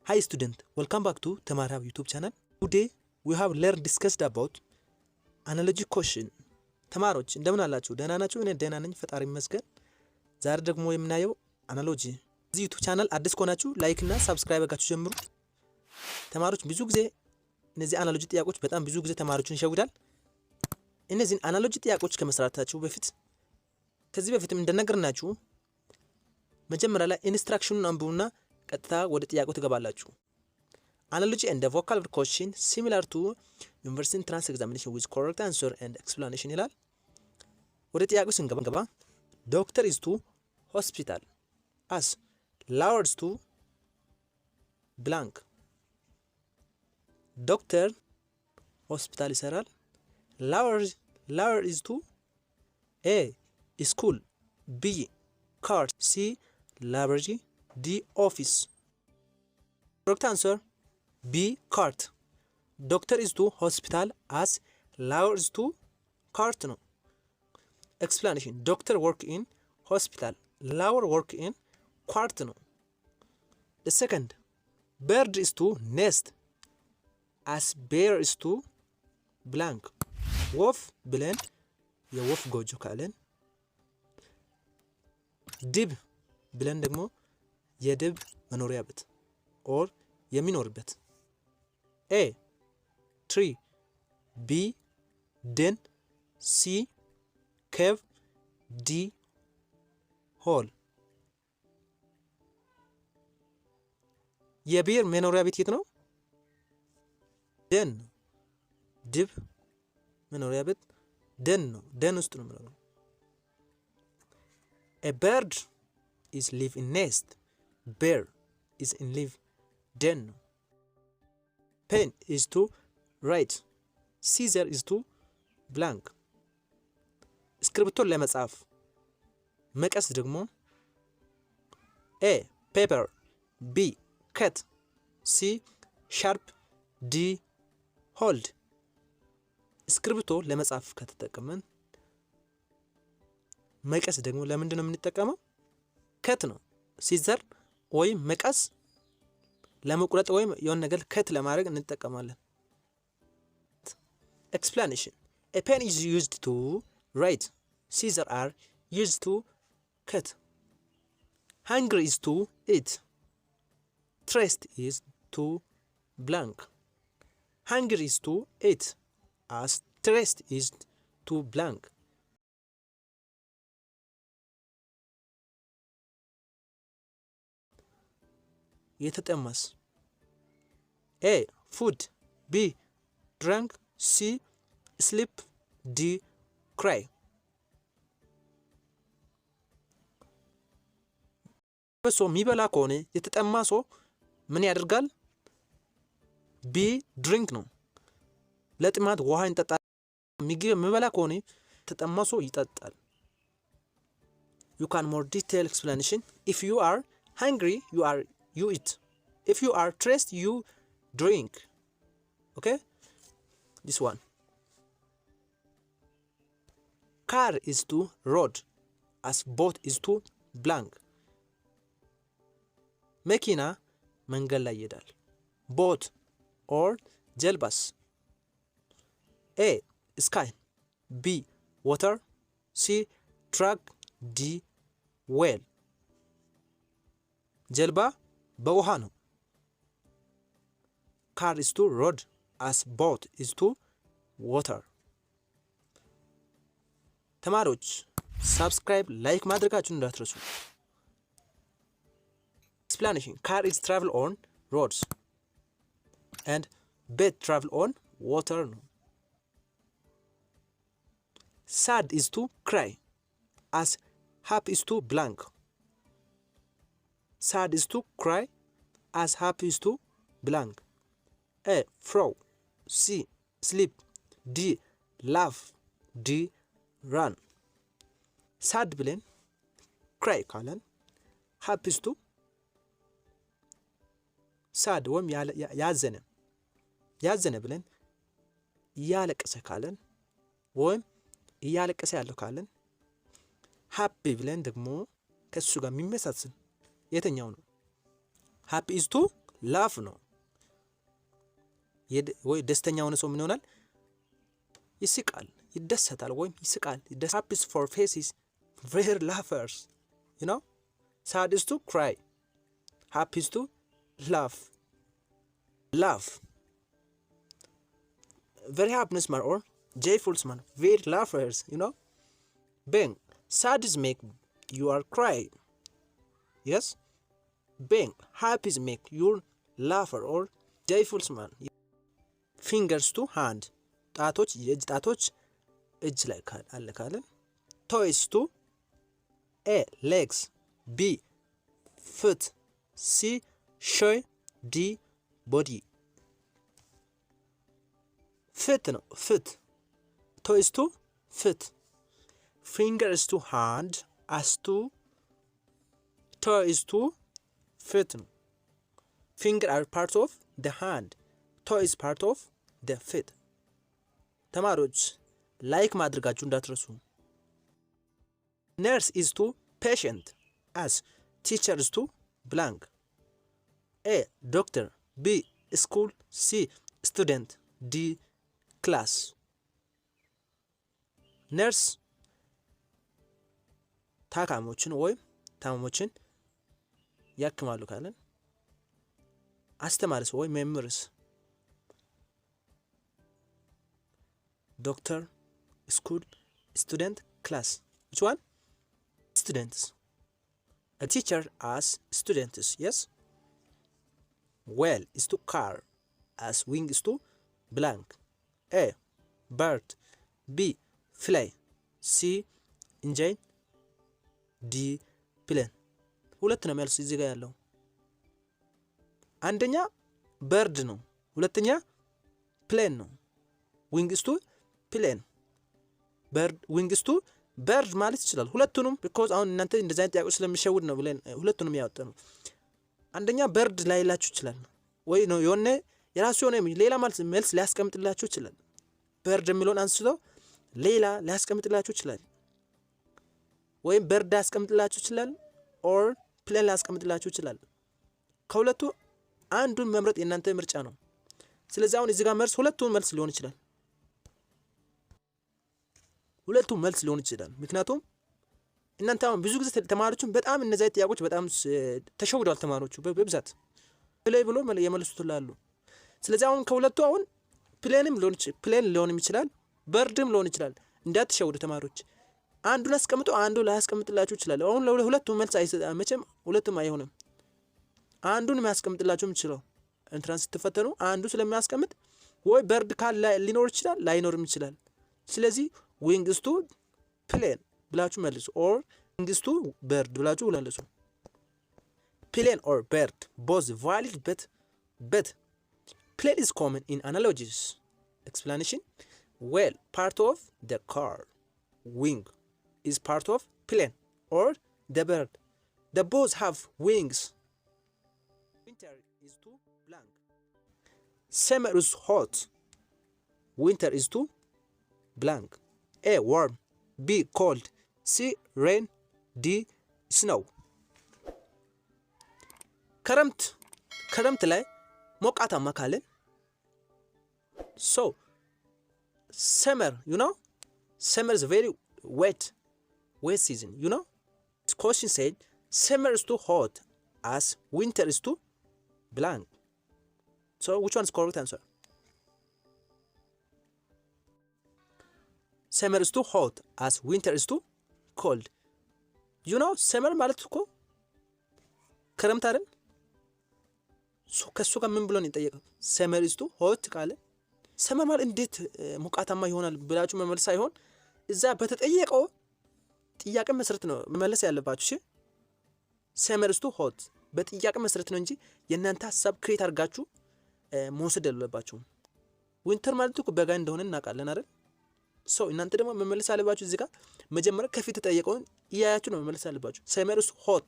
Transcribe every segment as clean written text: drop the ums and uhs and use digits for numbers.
Hi student, welcome back to Tamarhab YouTube channel. Today we have discussed about analogy question. ተማሪዎች እንደምን አላችሁ? ደህና ናችሁ? እኔ ደህና ነኝ፣ ፈጣሪ ይመስገን። ዛሬ ደግሞ የምናየው አናሎጂ። እዚህ ዩቲዩብ ቻናል አዲስ ከሆናችሁ ላይክ እና ሰብስክራይብ አድርጋችሁ ጀምሩ። ተማሪዎች ብዙ ጊዜ እነዚህ አናሎጂ ጥያቄዎች በጣም ብዙ ጊዜ ተማሪዎችን ይሸውዳል። እነዚህን አናሎጂ ጥያቄዎች ከመስራታችሁ በፊት ከዚህ በፊትም እንደነገርናችሁ መጀመሪያ ላይ ኢንስትራክሽኑን አንብቡና ቀጥታ ወደ ጥያቄው ትገባላችሁ። Analogy and the vocabulary question similar to university entrance examination with correct answer and explanation ይላል። ወደ ጥያቄው ስንገባ doctor is to hospital as lawyer is to blank. doctor hospital ይሰራል። lawyer is to A school, B car, C library, D office. Correct answer B cart. Doctor is to hospital as lawyer is to cart ነው። Explanation doctor work in hospital, lawyer work in cart ነው። The second bird is to nest as bear is to blank. ወፍ ብለን የወፍ ጎጆ ካለን ድብ ብለን ደግሞ የድብ መኖሪያ ቤት ኦር የሚኖርበት A tree, B den, C cave, D hole. የብሔር መኖሪያ ቤት የት ነው? ደን። ድብ መኖሪያ ቤት ደን ነው። ደን ውስጥ ነው የሚኖረው። A bird is live in nest. Bear is in live den. Pen is to write. Scissor is to blank. እስክሪብቶን ለመጻፍ መቀስ ደግሞ A paper, B cut, C sharp, D hold. እስክሪብቶ ለመጻፍ ከተጠቀመን መቀስ ደግሞ ለምንድን ነው የምንጠቀመው? ከት ነው። ሲዘር ወይም መቀስ ለመቁረጥ ወይም የሆነ ነገር ከት ለማድረግ እንጠቀማለን። Explanation A pen is used to write. Scissors are used to cut. Hungry is to eat. Thirst is to blank. Hungry is to eat as thirst is to blank. የተጠማስ A food, B drink, C sleep, D cry. ሰው የሚበላ ከሆነ የተጠማ ሰው ምን ያደርጋል? B drink ነው። ለጥማት ውሃ ይጠጣል። የሚበላ ከሆነ የተጠማ ሰው ይጠጣል። You can more detailed explanation. If you are hungry, you eat. If you are thirsty, you drink. Okay? This one. Car is to road as boat is to blank. መኪና መንገድ ላይ ይሄዳል። boat or ጀልባስ A sky, B water, C truck, D whale. ጀልባ በውሃ ነው። car is to road as boat is to water. ተማሪዎች ሰብስክራይብ ላይክ ማድረጋችሁን እንዳትረሱ። Explanation car is travel on roads and boat travel on water. Sad is to cry as happy is to blank. Sad is to cry as happy is to blank. A throw, C sleep, D laugh, D run. Sad ብለን cry ካለን happy is to sad ወይም ያዘነ ብለን እያለቀሰ ካለን ወይም እያለቀሰ ያለው ካለን happy ብለን ደግሞ ከሱ ጋር የሚመሳሰል የትኛው ነው? happy is to ላፍ ነው። ወይ ደስተኛ የሆነ ሰው ምን ይሆናል? ይስቃል፣ ይደሰታል ወይም ይስቃል። happy for faces very laughers, you know. sad is to cry, happy is to laugh. Very happiness man or joyful man, very laughers, you know. Bang, sad is make you are cry. Yes, bang, happy is make you laugher or joyful man. Fingers to hand, ጣቶች የእጅ ጣቶች እጅ ላይ አለ ካለን። toes to a legs, b foot, c shoe, d body. foot ነው foot, toes to foot, fingers to hand, as to toes to foot ነው። finger are part of the hand, toe is part of the foot. ተማሪዎች ላይክ ማድረጋችሁ እንዳትረሱ። nurse is to patient, as teacher is to blank. a doctor, b school, c student, d class. nurse ታካሞችን ወይም ታማሞችን ያክማሉ ካለን። አስተማሪስ ወይ መምህርስ? doctor, school, student, class. Which one? Students. A teacher as students, yes. Well is to car, as wing is to blank. A bird, b fly, c engine, d plane. ሁለት ነው መልስ እዚህ ጋር ያለው። አንደኛ bird ነው፣ ሁለተኛ plane ነው። wings to plane, bird wings to bird ማለት ይችላል ሁለቱንም። because አሁን እናንተ እንደዛ አይነት ጥያቄዎች ስለሚሸውድ ነው ብለን ሁለቱንም ያወጣነው። አንደኛ bird ላይ ላችሁ ይችላል ወይ ነው የሆነ የራሱ የሆነ ሌላ ማለት መልስ ሊያስቀምጥላችሁ ይችላል። bird የሚለውን አንስቶ ሌላ ሊያስቀምጥላችሁ ይችላል። ወይ bird ሊያስቀምጥላችሁ ይችላል or plane ሊያስቀምጥላችሁ ይችላል። ከሁለቱ አንዱን መምረጥ የእናንተ ምርጫ ነው። ስለዚህ አሁን እዚህ ጋር መልስ ሁለቱም መልስ ሊሆን ይችላል። ሁለቱም መልስ ሊሆን ይችላል። ምክንያቱም እናንተ አሁን ብዙ ጊዜ ተማሪዎችን በጣም እነዚህ ጥያቄዎች በጣም ተሸውደዋል። ተማሪዎቹ በብዛት ፕሌይ ብሎ የመልሱትላሉ። ስለዚህ አሁን ከሁለቱ አሁን ፕሌንም ሊሆን ይችላል፣ በርድም ሊሆን ይችላል። እንዳትሸውዱ ተማሪዎች። አንዱን አስቀምጦ አንዱ ላይ ያስቀምጥላችሁ ይችላል። አሁን ለሁለቱም መልስ መቼም ሁለቱም አይሆንም። አንዱን የሚያስቀምጥላችሁ ይችላል። ኢንትራንስ ስትፈተኑ አንዱ ስለሚያስቀምጥ ወይ በርድ ካለ ሊኖር ይችላል፣ ላይኖርም ይችላል። ስለዚህ wings to plane ብላችሁ መልሱ or wings to bird ብላችሁ መልሱ። plane or bird both valid but plane is common in analogies. Explanation: well, part of the car. Wing is part of plane or the bird. The both have wings. Winter is too blank. Summer is hot. Winter is too blank. A warm, B cold, C rain, D snow. ክረምት ላይ ሞቃታማ ካለን so summer, you know, summer is very wet season, you know. This question said summer is too hot as winter is too blank. So which one is correct answer? summer is too hot as winter is too cold. You know summer ማለት እኮ ክረምት አይደል? ከሱ ጋር ምን ብሎ ነው የጠየቀው? summer is too hot ካለ summer ማለት እንዴት ሞቃታማ ይሆናል ብላችሁ መመለስ ሳይሆን እዛ በተጠየቀው ጥያቄ መሰረት ነው መመለስ ያለባችሁ። እሺ summer is too hot በጥያቄ መሰረት ነው እንጂ የእናንተ ሐሳብ ክሬት አድርጋችሁ መውሰድ ያለባችሁ። winter ማለት እኮ በጋ እንደሆነ እናውቃለን አይደል? so እናንተ ደግሞ መመለስ አለባችሁ። እዚህ ጋር መጀመሪያ ከፊት ተጠየቀውን ያያችሁ ነው መመለስ አለባችሁ። summer is hot።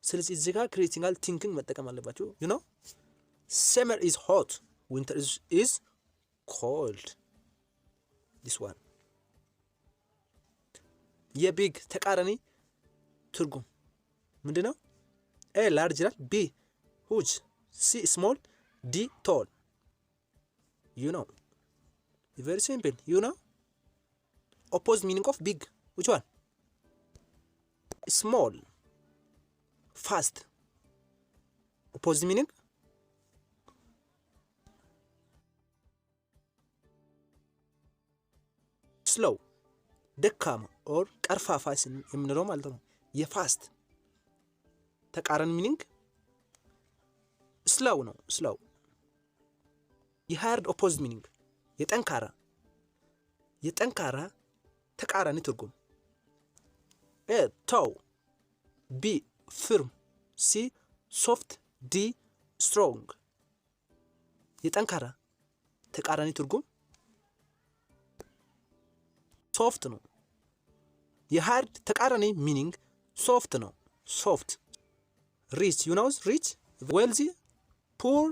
ስለዚህ እዚህ ጋር ክሪቲካል ቲንኪንግ መጠቀም አለባችሁ። you know summer is hot, winter is cold. this one የቢግ ተቃራኒ ትርጉም ምንድነው? a large ይላል፣ b huge፣ C small, D tall. You know. Very simple. You know. Opposite meaning of big. Which one? Small. Fast. Opposite meaning? slow. ደካማ ኦር ቀርፋፋ የምንለው ማለት ነው። የፋስት ተቃራኒ ሚኒንግ ስሎው ነው። ስሎው። የሃርድ ኦፖዚት ሚኒንግ የጠንካራ ተቃራኒ ትርጉም ኤ ታው፣ ቢ ፍርም፣ ሲ ሶፍት፣ ዲ ስትሮንግ። የጠንካራ ተቃራኒ ትርጉም ሶፍት ነው። የሃርድ ተቃራኒ ሚኒንግ ሶፍት ነው። ሶፍት። ሪች ዩ ኖውስ ሪች ዌልዚ ፑር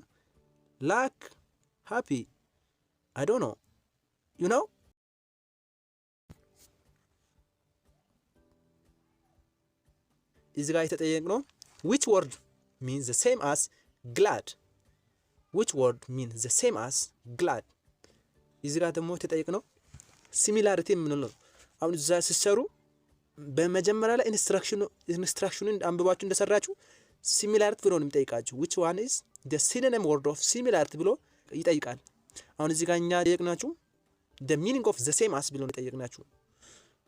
ላክ ሃፒ አይ ዶንት ኖ ዩ ኖው እዚህ ጋር የተጠየቅነው which word means the same as glad which word means the same as glad እዚህ ጋር ደግሞ የተጠየቅነው ሲሚላሪቲ የምንለው አሁን እዛ ሲሰሩ በመጀመሪያ ላይ ኢንስትራክሽኑን አንብባችሁ እንደሰራችሁ ሲሚላሪቲ ብሎ ነው የሚጠይቃችሁ which one is the synonym word of similarity ብሎ ይጠይቃል። አሁን እዚህ ጋር እኛ ጠየቅናችሁ the meaning of the same as ብሎ ነው ጠየቅናችሁ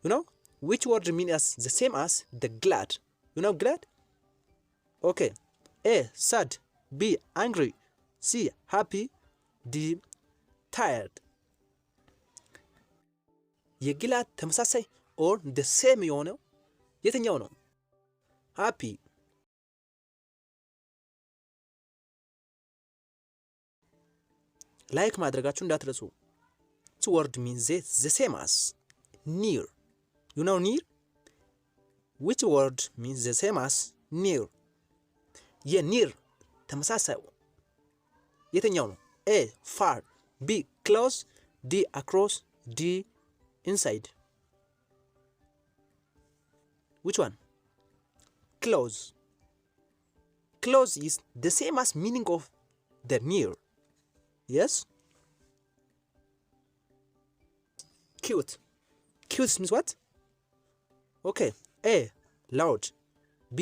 you know which word means as the same as the glad you know glad okay A sad, B angry, C happy, D tired የግላድ ተመሳሳይ ኦር the same የሆነው የትኛው ነው? happy ላይክ ማድረጋችሁ እንዳትረሱ። which word means the same as near you know near which word means the same as near የኒር ተመሳሳይ የትኛው ነው? A far, B close, D across, D inside which one? Close. Close is the same as meaning of the near. Yes. Cute. Cute means what? Okay. A loud, B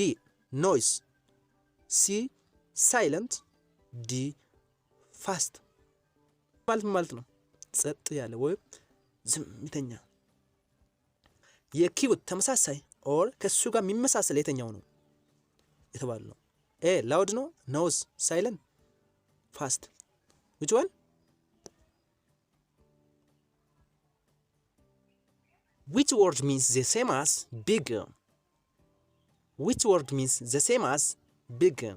noise, C silent, D fast ማለት ነው ጸጥ ያለ ወይ ዝምተኛ። የኪውት ተመሳሳይ ኦር ከሱ ጋር የሚመሳሰል የትኛው ነው የተባለው ነው? ኤ ላውድ ነው፣ ኖዝ ሳይለንት፣ ፋስት which one? Which word means the same as bigger? Which word means the same as bigger?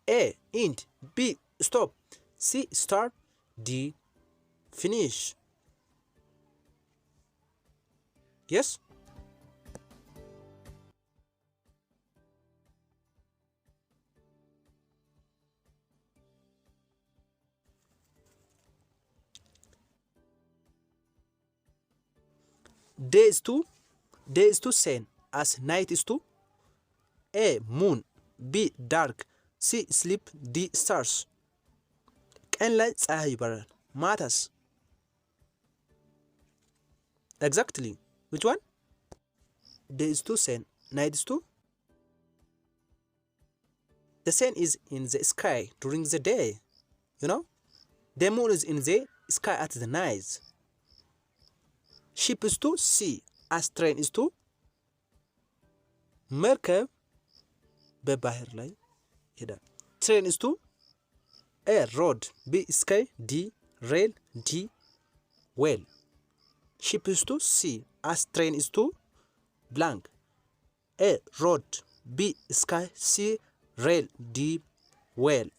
A end, B stop, C start, D finish. Yes? Day is to same as night is to A moon, B dark, C sleep, D stars. ቀን ላይ ፀሐይ ይበራል፣ ማታስ? Exactly. Which one? Day is to sun, night is to? The sun is in the sky during the day, you know? The moon is in the sky at the night. Ship is to sea, as train is to? መርከብ በባህር ላይ ይሄዳል። Train is to? A road, B sky, D rail, D whale. Ship is to sea, as train is to blank. A road, B sky, C rail, D whale.